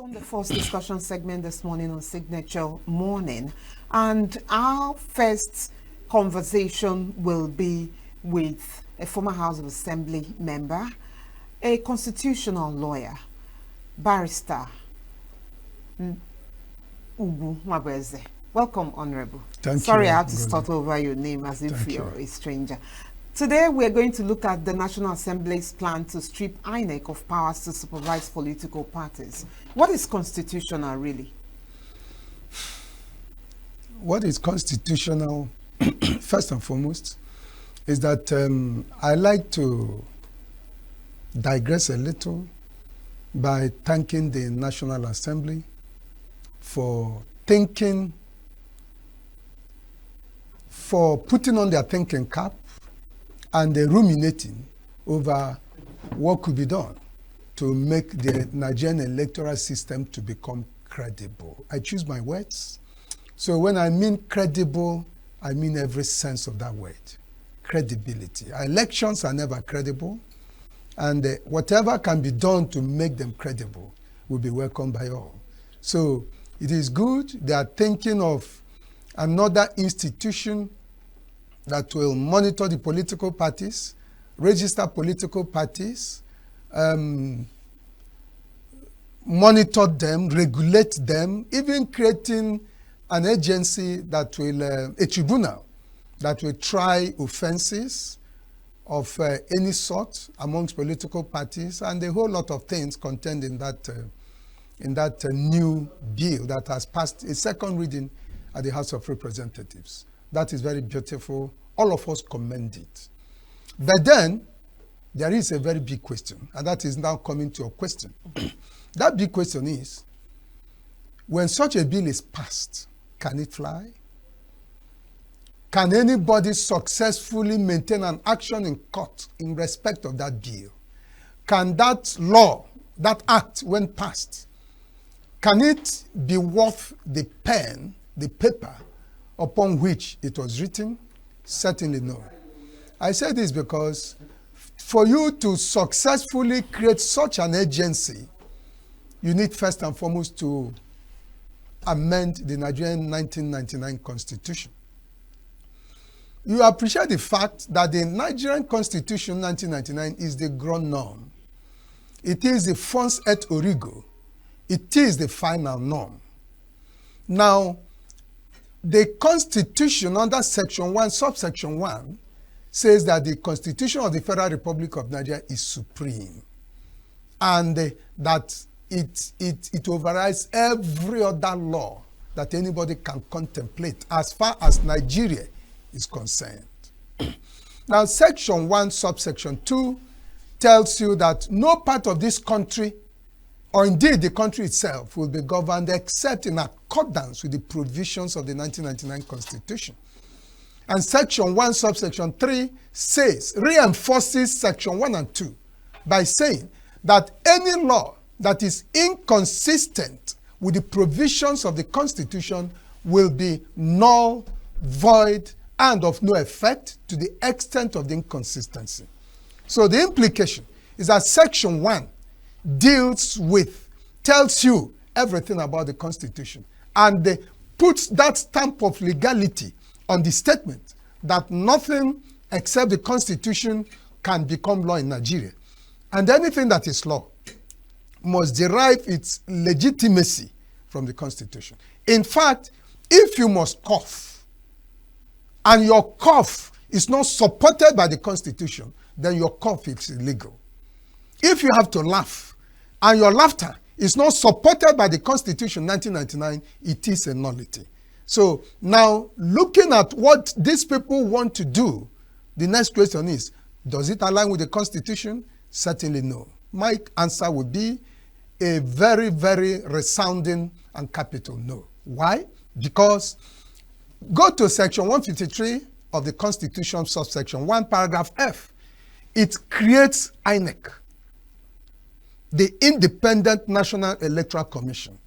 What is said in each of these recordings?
on the first discussion segment this morning on Signature Morning, and our first conversation will be with a former House of Assembly member, a constitutional lawyer, barrister Ugwu Nwabueze. Welcome, Honorable. Thank you. Sorry, I have to start over your name as if you're a stranger. Today, we're going to look at the National Assembly's plan to strip Inec of powers to supervise political parties. What is constitutional, really? What is constitutional, first and foremost, is that I like to digress a little by thanking the National Assembly for thinking, for putting on their thinking cap and ruminating over what could be done to make the Nigerian electoral system to become credible. I choose my words. So when I mean credible, I mean every sense of that word. Credibility. Elections are never credible, and whatever can be done to make them credible will be welcomed by all. So it is good they are thinking of another institution that will monitor the political parties, register political parties, monitor them, regulate them, even creating an agency that will, a tribunal that will try offenses of any sort amongst political parties, and a whole lot of things contained in that new bill that has passed a second reading at the House of Representatives. That is very beautiful. All of us commend it. But then, there is a very big question, and that is now coming to your question. That big question is, when such a bill is passed, can it fly? Can anybody successfully maintain an action in court in respect of that bill? Can that law, that act, when passed, can it be worth the pen, the paper, upon which it was written? Certainly no. I say this because for you to successfully create such an agency, you need first and foremost to amend the Nigerian 1999 Constitution. You appreciate the fact that the Nigerian Constitution 1999 is the ground norm. It is the fons et origo. It is the final norm. Now, the Constitution under Section 1, subsection 1, says that the Constitution of the Federal Republic of Nigeria is supreme, and that it overrides every other law that anybody can contemplate as far as Nigeria is concerned. Now, Section 1, subsection 2 tells you that no part of this country, or indeed the country itself, will be governed except in accordance with the provisions of the 1999 Constitution. And Section 1, subsection 3 says, reinforces Section 1 and 2 by saying that any law that is inconsistent with the provisions of the Constitution will be null, void, and of no effect to the extent of the inconsistency. So the implication is that Section 1 tells you everything about the Constitution, and puts that stamp of legality on the statement that nothing except the Constitution can become law in Nigeria. And anything that is law must derive its legitimacy from the Constitution. In fact, if you must cough, and your cough is not supported by the Constitution, then your cough is illegal. If you have to laugh, and your laughter is not supported by the Constitution 1999, it is a nullity. So now, looking at what these people want to do, the next question is, does it align with the Constitution? Certainly no. My answer would be a very, very resounding and capital no. Why? Because go to Section 153 of the Constitution, subsection 1, paragraph F. It creates Inec, the Independent National Electoral Commission.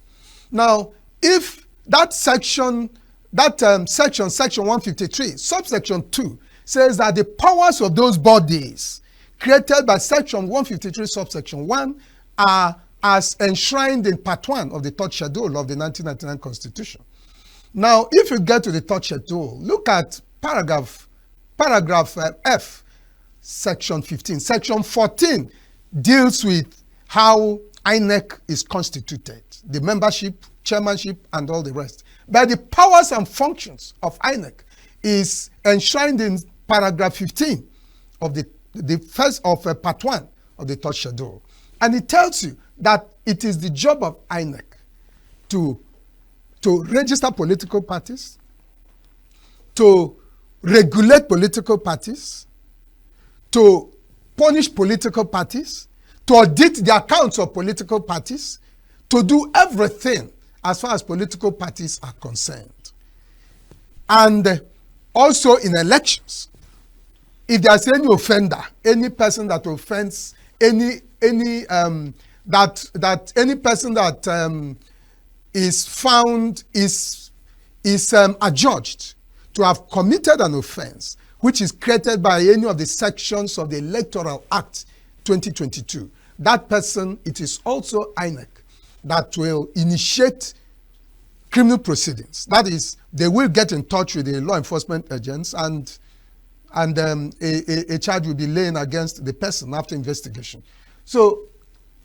Now, if that section, section 153, subsection 2, says that the powers of those bodies created by section 153, subsection 1, are as enshrined in Part 1 of the third schedule of the 1999 Constitution. Now, if you get to the third schedule, look at paragraph F, section 15. Section 14 deals with how INEC is constituted, the membership, chairmanship, and all the rest. But the powers and functions of INEC is enshrined in paragraph 15 of the first of Part 1 of the third schedule. And it tells you that it is the job of INEC to register political parties, to regulate political parties, to punish political parties, to audit the accounts of political parties, to do everything as far as political parties are concerned. And also in elections, if there's any offender, any person that offends, any person that is found is adjudged to have committed an offense which is created by any of the sections of the Electoral Act 2022, that person, it is also INEC that will initiate criminal proceedings. That is, they will get in touch with the law enforcement agents and a charge will be laid against the person after investigation. So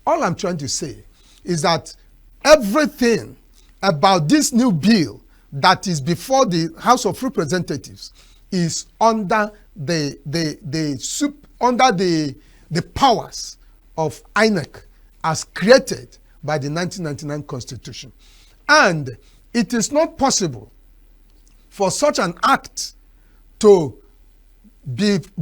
all I'm trying to say is that everything about this new bill that is before the House of Representatives is under the powers of INEC as created by the 1999 Constitution. And it is not possible for such an act to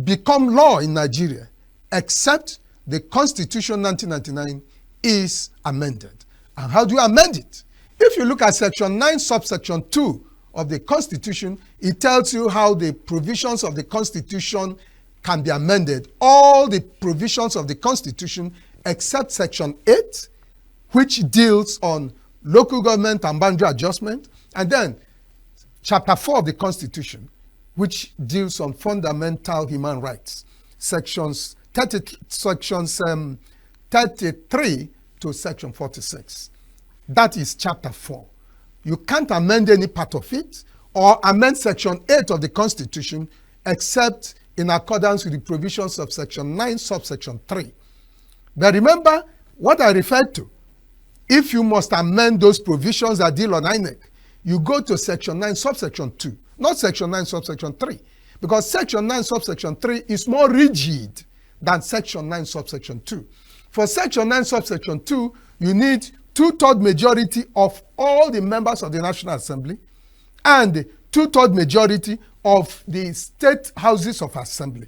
become law in Nigeria except the Constitution 1999 is amended. And how do you amend it? If you look at section 9 subsection 2 of the Constitution, it tells you how the provisions of the Constitution can be amended. All the provisions of the Constitution except section 8, which deals on local government and boundary adjustment, and then chapter 4 of the Constitution, which deals on fundamental human rights, sections 33 to section 46. That is chapter 4. You can't amend any part of it or amend section 8 of the Constitution except in accordance with the provisions of section 9 subsection 3. But remember what I referred to. If you must amend those provisions that deal on INEC, you go to section 9 subsection 2, not section 9 subsection 3, because section 9 subsection 3 is more rigid than section 9 subsection 2. For section 9 subsection 2, you need 2/3 majority of all the members of the National Assembly and 2/3 majority of the state houses of assembly.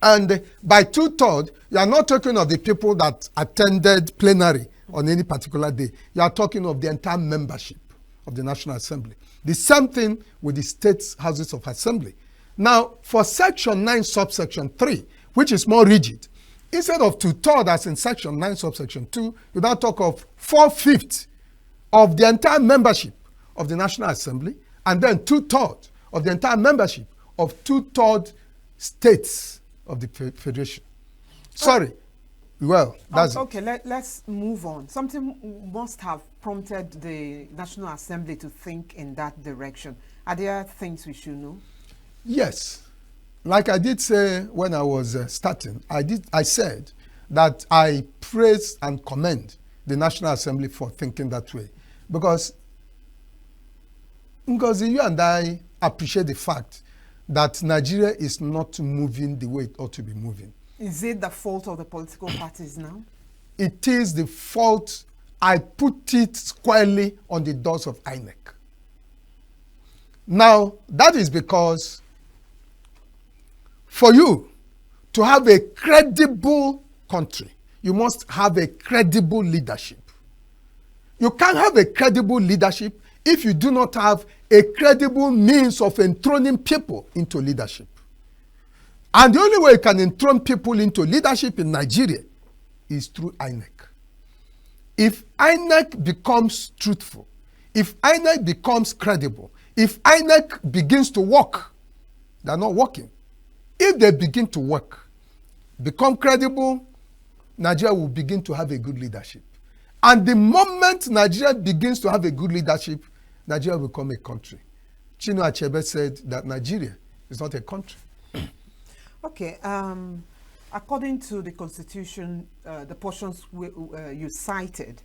And by 2/3, you are not talking of the people that attended plenary on any particular day. You are talking of the entire membership of the National Assembly. The same thing with the state houses of assembly. Now, for section 9 subsection 3, which is more rigid, instead of 2/3 as in section 9 subsection 2, you now talk of 4/5 of the entire membership of the National Assembly and then 2/3 of the entire membership of 2/3 states of the Federation. Sorry. Well, that's okay. Let's move on. Something must have prompted the National Assembly to think in that direction. Are there things we should know? Yes. Like I did say when I was starting, I said that I praise and commend the National Assembly for thinking that way. Because Ngozi, you and I appreciate the fact that Nigeria is not moving the way it ought to be moving. Is it the fault of the political parties now? It is the fault. I put it squarely on the doors of INEC. Now, that is because for you to have a credible country, you must have a credible leadership. You can't have a credible leadership if you do not have a credible means of enthroning people into leadership. And the only way you can enthrone people into leadership in Nigeria is through INEC. If INEC becomes truthful, if INEC becomes credible, if INEC begins to work, they're not working. If they begin to work, become credible, Nigeria will begin to have a good leadership. And the moment Nigeria begins to have a good leadership, Nigeria will become a country. Chinua Achebe said that Nigeria is not a country. Okay. According to the Constitution, the portions you cited,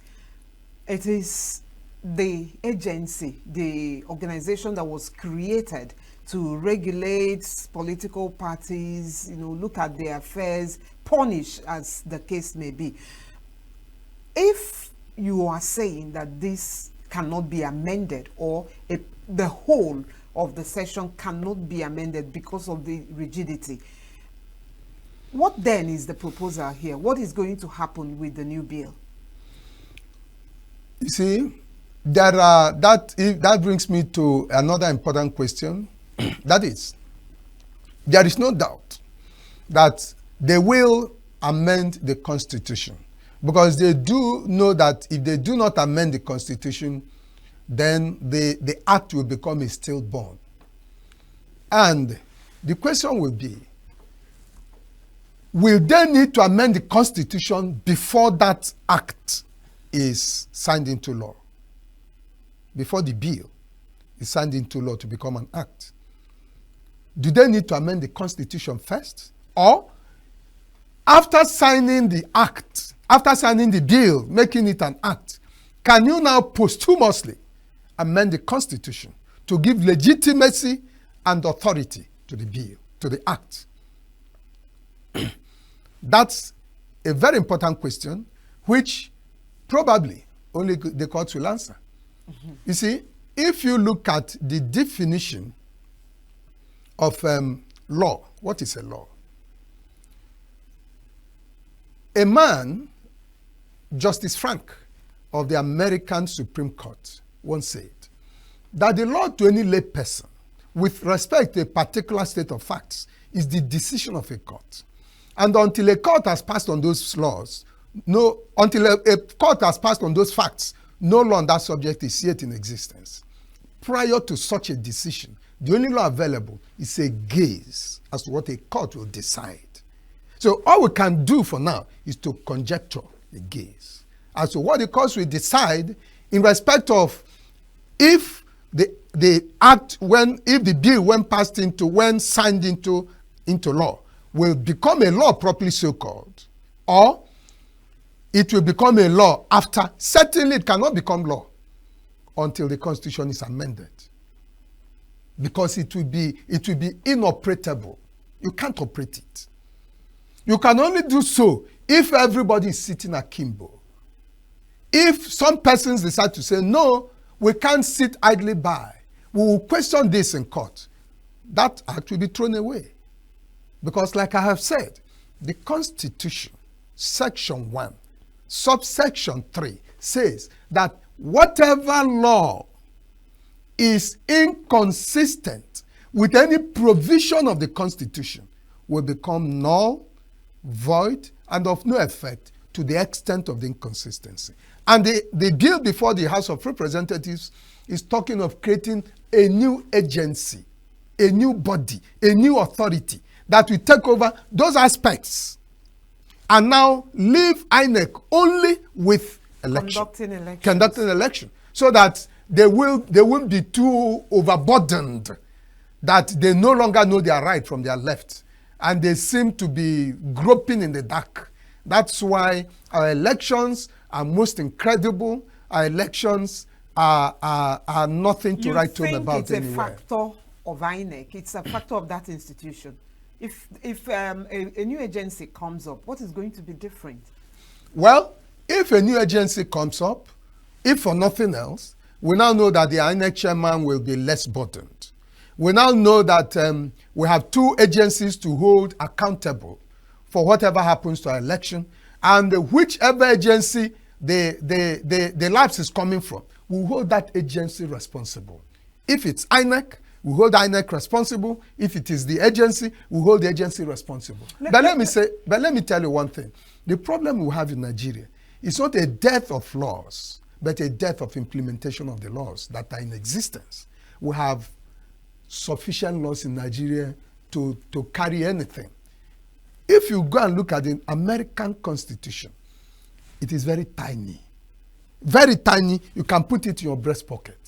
it is the agency, the organization that was created to regulate political parties, look at their affairs, punish as the case may be. If you are saying that this cannot be amended, or the whole of the session cannot be amended because of the rigidity, what then is the proposal here? What is going to happen with the new bill? You see, that brings me to another important question. That is, there is no doubt that they will amend the Constitution, because they do know that if they do not amend the Constitution, then the act will become a stillborn. And the question will be, will they need to amend the Constitution before that act is signed into law? Before the bill is signed into law to become an act? Do they need to amend the Constitution first? Or after signing the act, after signing the bill, making it an act, can you now posthumously amend the Constitution to give legitimacy and authority to the bill, to the act? That's a very important question, which probably only the courts will answer. Mm-hmm. You see, if you look at the definition of law, what is a law? A man, Justice Frank of the American Supreme Court, once said that the law to any lay person with respect to a particular state of facts is the decision of a court. And until a court has passed on those laws, until a court has passed on those facts, no law on that subject is yet in existence. Prior to such a decision, the only law available is a gaze as to what a court will decide. So all we can do for now is to conjecture a gaze as to what the courts will decide in respect of if the act, if the bill when signed into law, will become a law properly so called, or it will become a law after. Certainly it cannot become law until the Constitution is amended, because it will be inoperable. You can't operate it. You can only do so if everybody is sitting akimbo. If some persons decide to say, no, we can't sit idly by, we will question this in court, that act will be thrown away. Because like I have said, the Constitution, Section 1, subsection 3, says that whatever law is inconsistent with any provision of the Constitution will become null, void, and of no effect to the extent of the inconsistency. And the bill before the House of Representatives is talking of creating a new agency, a new body, a new authority that will take over those aspects and now leave Inec only with election. Conducting election. So that they won't be too overburdened that they no longer know their right from their left. And they seem to be groping in the dark. That's why our elections are most incredible. Our elections are nothing to write home about anywhere. It's a factor of Inec. It's a factor of that institution. If a new agency comes up, what is going to be different? Well, if a new agency comes up, if for nothing else, we now know that the Inec chairman will be less burdened. We now know that we have two agencies to hold accountable for whatever happens to our election, and whichever agency the lapse is coming from, we hold that agency responsible. If it's Inec, we hold INEC responsible. If it is the agency, we hold the agency responsible. But let me tell you one thing. The problem we have in Nigeria is not a dearth of laws, but a dearth of implementation of the laws that are in existence. We have sufficient laws in Nigeria to carry anything. If you go and look at the American Constitution, it is very tiny. Very tiny. You can put it in your breast pocket.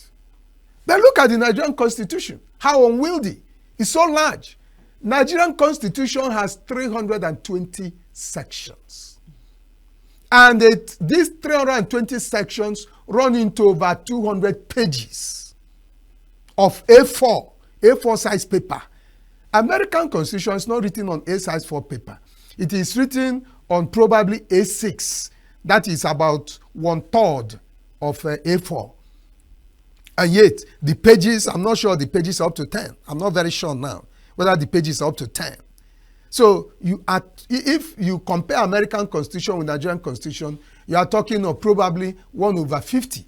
Then look at the Nigerian Constitution. How unwieldy. It's so large. Nigerian Constitution has 320 sections. And these 320 sections run into over 200 pages of A4 size paper. American Constitution is not written on A size 4 paper. It is written on probably A6. That is about 1/3 of A4. And yet, the pages, I'm not sure the pages are up to 10. I'm not very sure now whether the pages are up to 10. So if you compare American Constitution with Nigerian Constitution, you are talking of probably 1/50.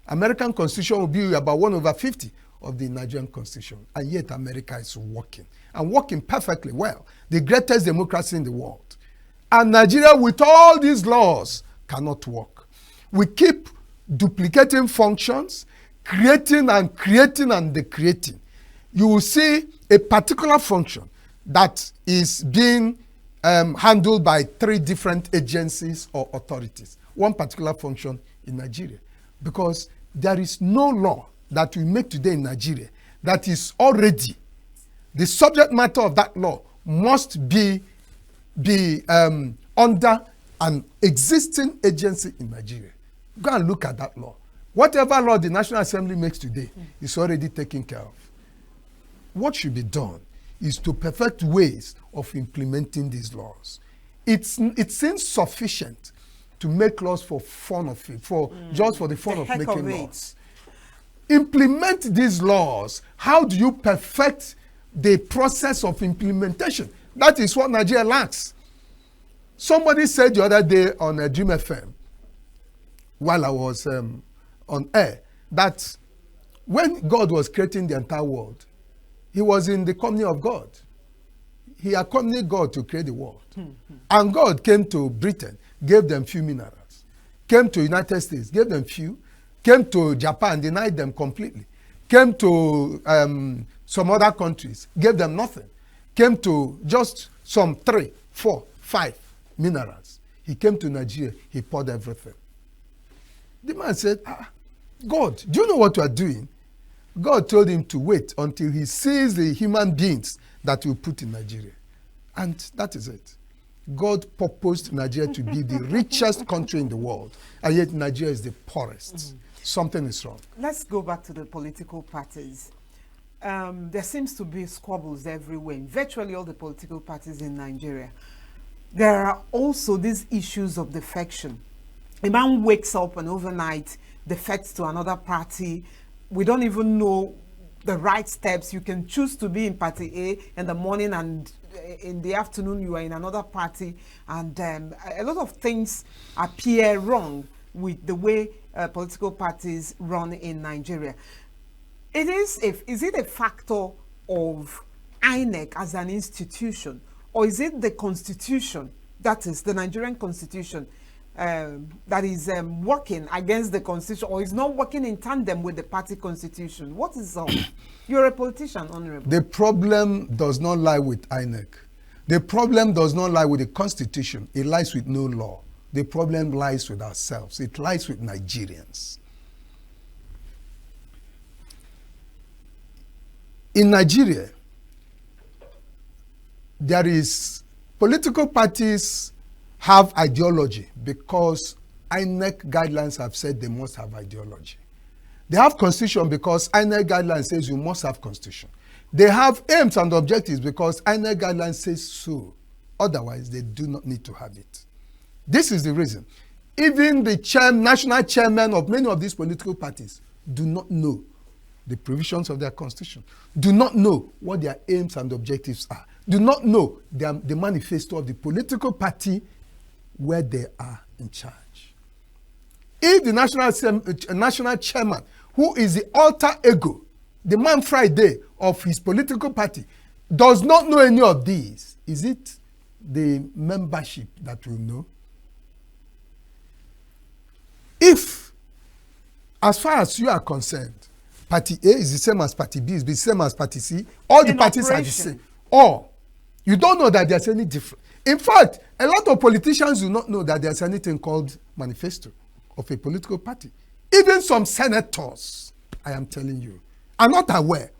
American Constitution will be about 1/50 of the Nigerian Constitution. And yet America is working, and working perfectly well. The greatest democracy in the world. And Nigeria, with all these laws, cannot work. We keep duplicating functions, creating and decreating. You will see a particular function that is being handled by 3 different agencies or authorities. One particular function in Nigeria. Because there is no law that we make today in Nigeria that is already, the subject matter of that law must be under an existing agency in Nigeria. Go and look at that law. Whatever law the National Assembly makes today is already taken care of. What should be done is to perfect ways of implementing these laws. It seems sufficient to make laws for fun of it, just for the fun of making laws. Implement these laws. How do you perfect the process of implementation? That is what Nigeria lacks. Somebody said the other day on Dream FM, while I was on air, that when God was creating the entire world, he was in the company of God. He accompanied God to create the world. And God came to Britain, gave them few minerals. Came to United States, gave them few. Came to Japan, denied them completely. Came to some other countries, gave them nothing. Came to just some 3, 4, 5 minerals. He came to Nigeria, he poured everything. The man said, God, do you know what you are doing? God told him to wait until he sees the human beings that he will put in Nigeria. And that is it. God purposed Nigeria to be the richest country in the world, and yet Nigeria is the poorest. Something is wrong. Let's go back to the political parties. There seems to be squabbles everywhere in virtually all the political parties in Nigeria. There are also these issues of defection. A man wakes up and overnight defects to another party. We don't even know the right steps. You can choose to be in party A in the morning, and in the afternoon you are in another party, and a lot of things appear wrong with the way political parties run in Nigeria. Is it a factor of Inec as an institution, or is it the constitution, that is the Nigerian constitution, that is working against the constitution, or is not working in tandem with the party constitution? What is up? You're a politician, Honorable. The problem does not lie with Inec. The problem does not lie with the constitution. It lies with no law. The problem lies with ourselves. It lies with Nigerians. In Nigeria, there is political parties have ideology because INEC guidelines have said they must have ideology. They have constitution because INEC guidelines says you must have constitution. They have aims and objectives because INEC guidelines says so. Otherwise, they do not need to have it. This is the reason. Even the national chairman of many of these political parties do not know the provisions of their constitution, do not know what their aims and objectives are, do not know the manifesto of the political party where they are in charge. If the national chairman, who is the alter ego, the man Friday of his political party, does not know any of these, is it the membership that will know? If, as far as you are concerned, Party A is the same as Party B, is the same as Party C, all the parties are the same, or you don't know that there's any difference. In fact, a lot of politicians do not know that there's anything called manifesto of a political party. Even some senators, I am telling you, are not aware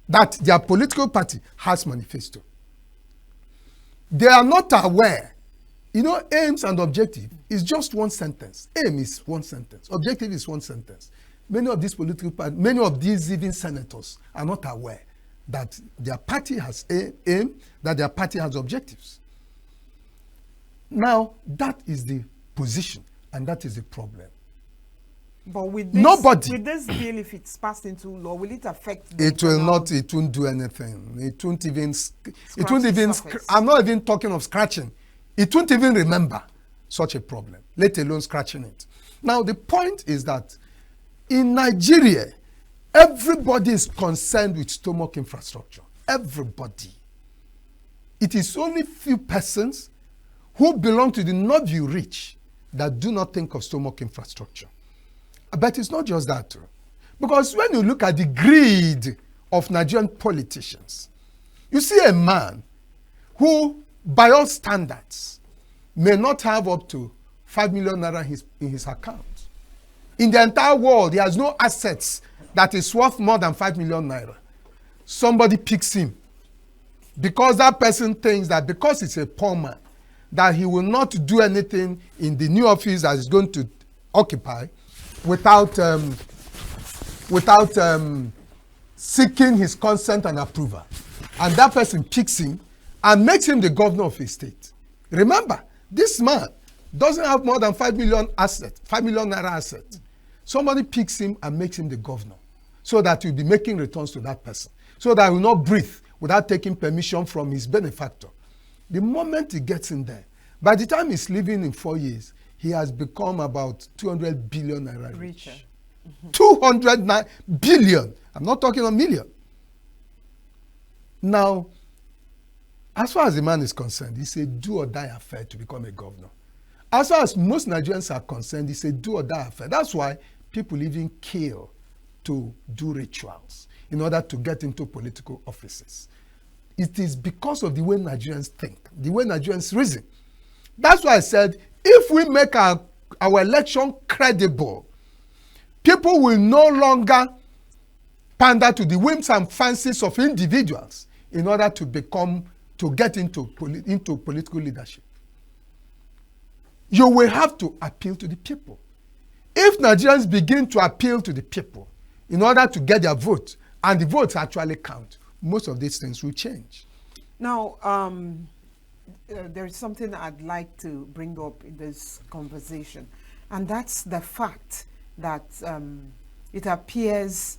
that their political party has manifesto. They are not aware. You know, aims and objective is just one sentence. Aim is one sentence. Objective is one sentence. Many of these political parties, many of these even senators are not aware that their party has aim, that their party has objectives. Now, that is the position, and that is the problem. But with this bill, if it's passed into law, will it affect the It will not, it won't do anything. It won't even, I'm not even talking of scratching. It won't even remember such a problem, let alone scratching it. Now, the point is that in Nigeria, everybody is concerned with stomach infrastructure. Everybody. It is only few persons who belong to the Nwabueze rich that do not think of stomach infrastructure. But it's not just that. Because when you look at the greed of Nigerian politicians, you see a man who, by all standards, may not have up to 5 million naira in his account. In the entire world, he has no assets that is worth more than 5 million naira. Somebody picks him because that person thinks that because he's a poor man, that he will not do anything in the new office that he's going to occupy without seeking his consent and approval. And that person picks him and makes him the governor of his state. Remember, this man doesn't have more than 5 million assets, 5 million naira assets. Somebody picks him and makes him the governor so that he'll be making returns to that person, so that he will not breathe without taking permission from his benefactor. The moment he gets in there, by the time he's leaving in 4 years, he has become about 200 billion naira rich. 200 billion. I'm not talking a million. Now, as far as the man is concerned, it's a do or die affair to become a governor. As far as most Nigerians are concerned, it's a do or die affair. That's why people even kill to do rituals in order to get into political offices. It is because of the way Nigerians think, the way Nigerians reason. That's why I said, if we make our election credible, people will no longer pander to the whims and fancies of individuals in order to get into political leadership. You will have to appeal to the people. If Nigerians begin to appeal to the people in order to get their vote, and the votes actually count, most of these things will change. Now, there is something I'd like to bring up in this conversation, and that's the fact that it appears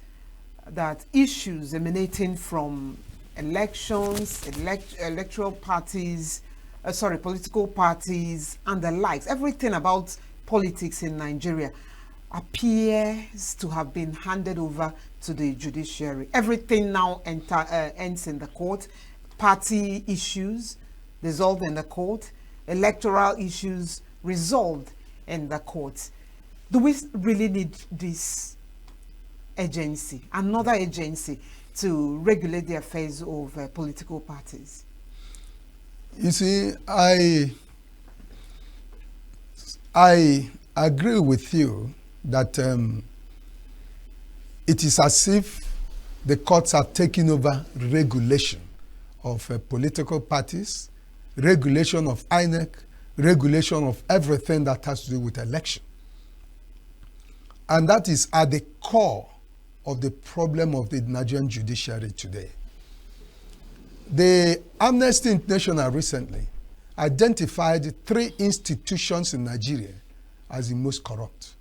that issues emanating from elections, electoral parties, political parties, and the likes, everything about politics in Nigeria appears to have been handed over to the judiciary. Everything now ends in the court. Party issues resolved in the court. Electoral issues resolved in the court. Do we really need this agency, another agency, to regulate the affairs of political parties? You see, I agree with you that it is as if the courts are taking over regulation of political parties, regulation of Inec, regulation of everything that has to do with election. And that is at the core of the problem of the Nigerian judiciary today. The Amnesty International recently identified 3 institutions in Nigeria as the most corrupt.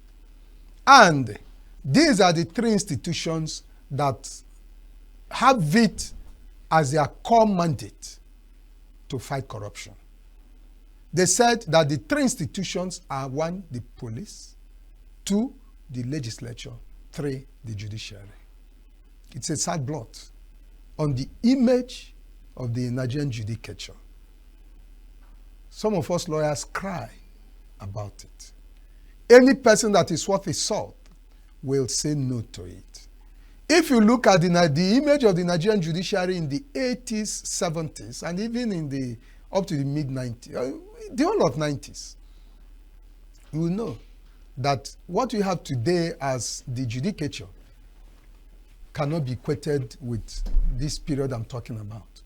And these are the 3 institutions that have it as their core mandate to fight corruption. They said that the 3 institutions are 1, the police, 2, the legislature, 3, the judiciary. It's a sad blot on the image of the Nigerian judicature. Some of us lawyers cry about it. Any person that is worth his salt will say no to it. If you look at the image of the Nigerian judiciary in the 80s, 70s, and even in the up to the mid-90s, the whole of 90s, you will know that what we have today as the judicature cannot be equated with this period I'm talking about.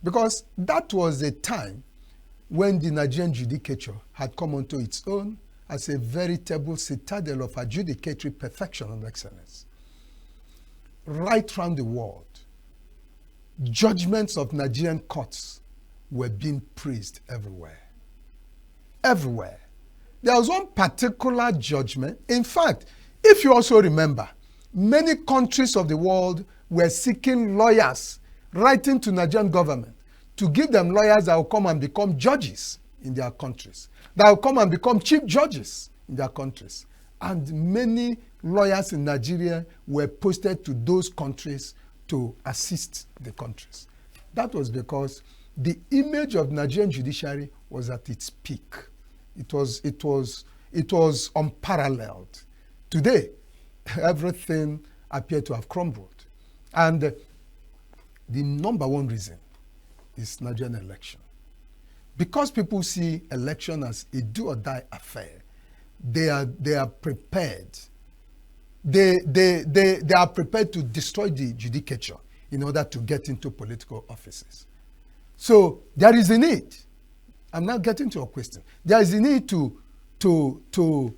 Because that was a time when the Nigerian judicature had come onto its own as a veritable citadel of adjudicatory perfection and excellence. Right around the world, judgments of Nigerian courts were being praised everywhere. Everywhere. There was one particular judgment. In fact, if you also remember, many countries of the world were seeking lawyers, writing to Nigerian government to give them lawyers that will come and become judges in their countries, that will come and become chief judges in their countries. And many lawyers in Nigeria were posted to those countries to assist the countries. That was because the image of Nigerian judiciary was at its peak. It was unparalleled. Today, everything appeared to have crumbled. And the number one reason is Nigerian election. Because people see election as a do or die affair, they are prepared. They are prepared to destroy the judicature in order to get into political offices. So there is a need. I'm now getting to your question. There is a need to do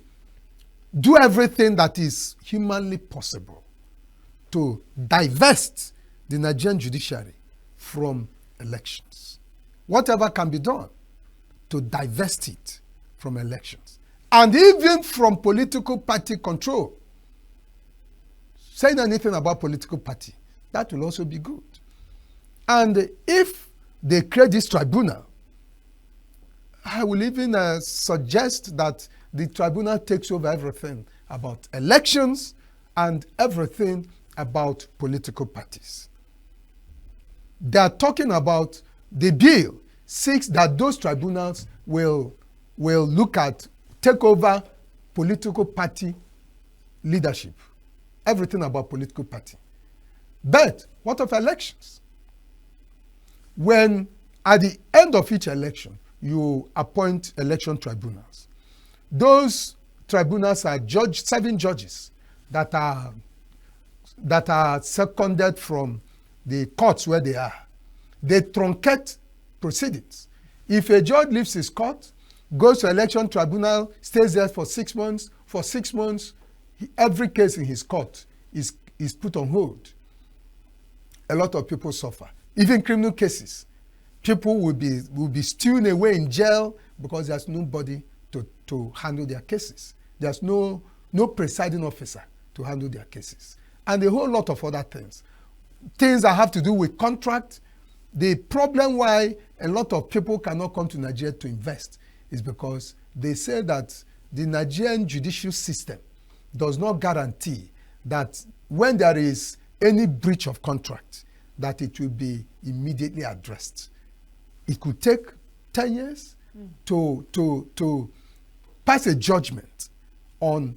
everything that is humanly possible to divest the Nigerian judiciary from elections. Whatever can be done to divest it from elections. And even from political party control. Saying anything about political party, that will also be good. And if they create this tribunal, I will even suggest that the tribunal takes over everything about elections and everything about political parties. They are talking about the bill seeks that those tribunals will take over political party leadership. Everything about political party. But what of elections? When at the end of each election, you appoint election tribunals. Those tribunals are serving judges that are seconded from the courts where they are. They truncate proceedings. If a judge leaves his court, goes to election tribunal, stays there for 6 months, every case in his court is put on hold. A lot of people suffer. Even criminal cases. People will be stewing away in jail because there's nobody to handle their cases. There's no presiding officer to handle their cases. And a whole lot of other things. Things that have to do with contract. The problem why a lot of people cannot come to Nigeria to invest is because they say that the Nigerian judicial system does not guarantee that when there is any breach of contract, that it will be immediately addressed. It could take 10 years to pass a judgment on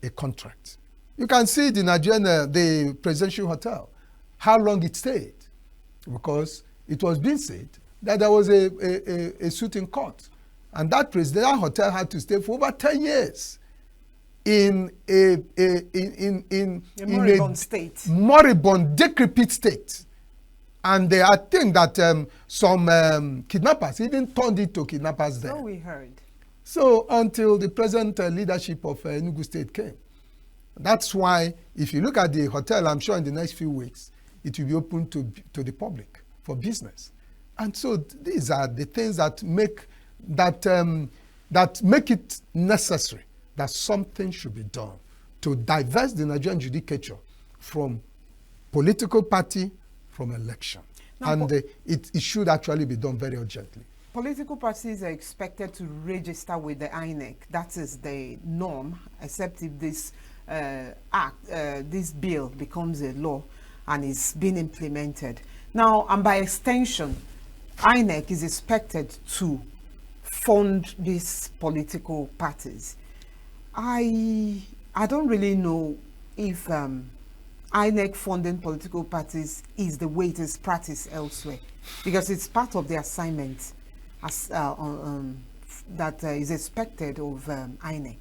a contract. You can see the Nigerian, the presidential hotel, how long it stayed, because it was being said that there was a suit in court, and that hotel had to stay for over 10 years in a moribund state, moribund, decrepit state. And I think that some kidnappers even turned it to kidnappers there. So we heard. So until the present leadership of Ugwu State came. That's why if you look at the hotel, I'm sure in the next few weeks, it will be open to the public for business. And so these are the things that make it necessary that something should be done to divest the Nigerian judicature from political party, from election. Now, and it should actually be done very urgently. Political parties are expected to register with the Inec. That is the norm, except if this this bill becomes a law and is being implemented. Now, and by extension, Inec is expected to fund these political parties. I don't really know if INEC funding political parties is the way it is practiced elsewhere, because it's part of the assignment. as that is expected of INEC.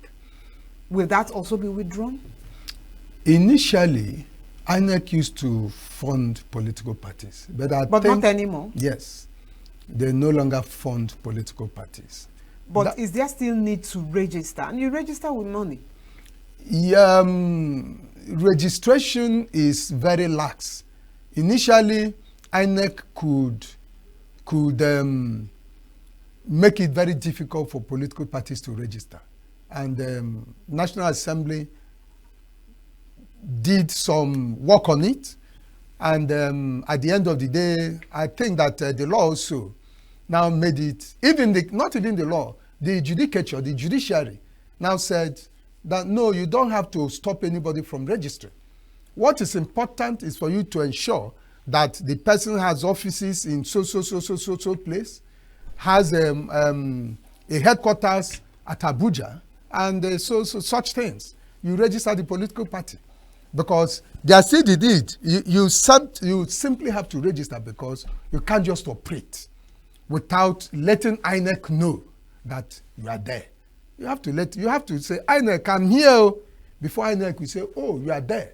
Will that also be withdrawn? Initially, INEC used to fund political parties, but I think, not anymore. Yes, they no longer fund political parties. But is there still need to register? And you register with money? Registration is very lax. Initially, INEC could make it very difficult for political parties to register. And National Assembly did some work on it. And at the end of the day, I think that the law also now made it, not even the law, the judicature, the judiciary now said that no, you don't have to stop anybody from registering. What is important is for you to ensure that the person has offices in so place, has a headquarters at Abuja, and such things. You register the political party. Because they are still the deed. You simply have to register because you can't just operate without letting INEC know that you are there. You have to say, INEC, I'm here. Before INEC will say, oh, you are there.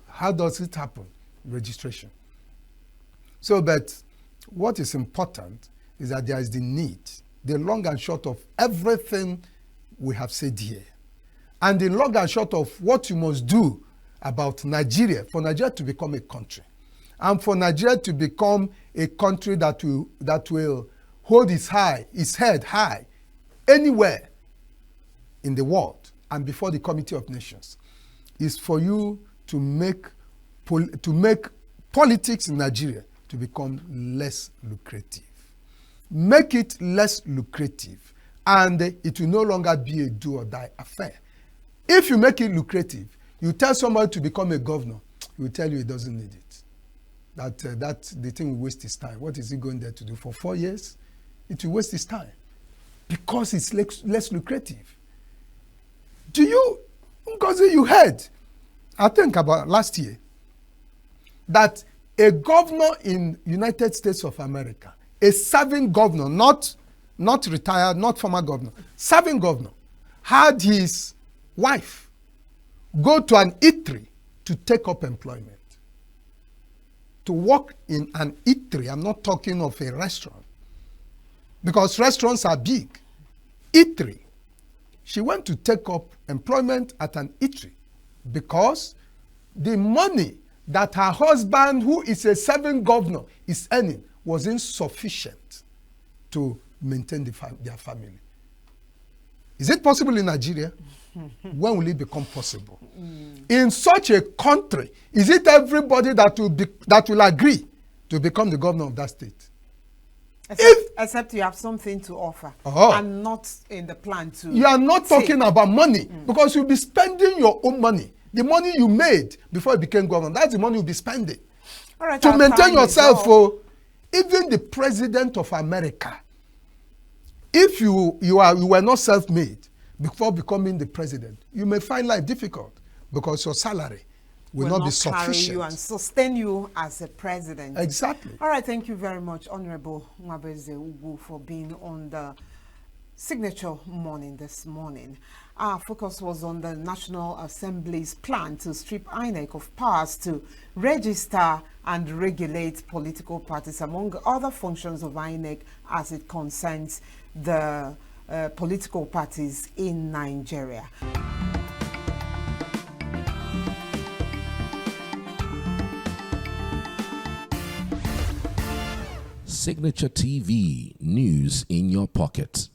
How does it happen? Registration. So, but what is important is that there is the need, the long and short of everything we have said here. And the long and short of what you must do about Nigeria, for Nigeria to become a country, and for Nigeria to become a country that will hold its head high anywhere in the world and before the Committee of Nations, is for you to make politics in Nigeria to become less lucrative. Make it less lucrative, and it will no longer be a do or die affair. If you make it lucrative, you tell somebody to become a governor, he will tell you he doesn't need it. That the thing will waste his time. What is he going there to do for 4 years? It will waste his time because it's less lucrative. Because you heard, I think about last year, that a governor in United States of America, a serving governor, not retired, not former governor, serving governor, had his wife go to an eatery to take up employment. To work in an eatery, I'm not talking of a restaurant, because restaurants are big. Eatery. She went to take up employment at an eatery because the money that her husband, who is a serving governor, is earning was insufficient to maintain their family. Is it possible in Nigeria? When will it become possible? In such a country, is it everybody that will agree to become the governor of that state? Except you have something to offer, and not in the plan to. You are not talking about money, because you'll be spending your own money. The money you made before you became governor, that's the money you'll be spending. All right, to maintain yourself. Even the president of America, if you were not self-made before becoming the president, you may find life difficult because your salary will not be sufficient. Carry you and sustain you as a president. Exactly. All right, thank you very much, Honorable Nwabueze Ugwu, for being on the Signature Morning this morning. Our focus was on the National Assembly's plan to strip INEC of powers to register and regulate political parties, among other functions of INEC as it concerns the political parties in Nigeria. Signature TV, news in your pocket.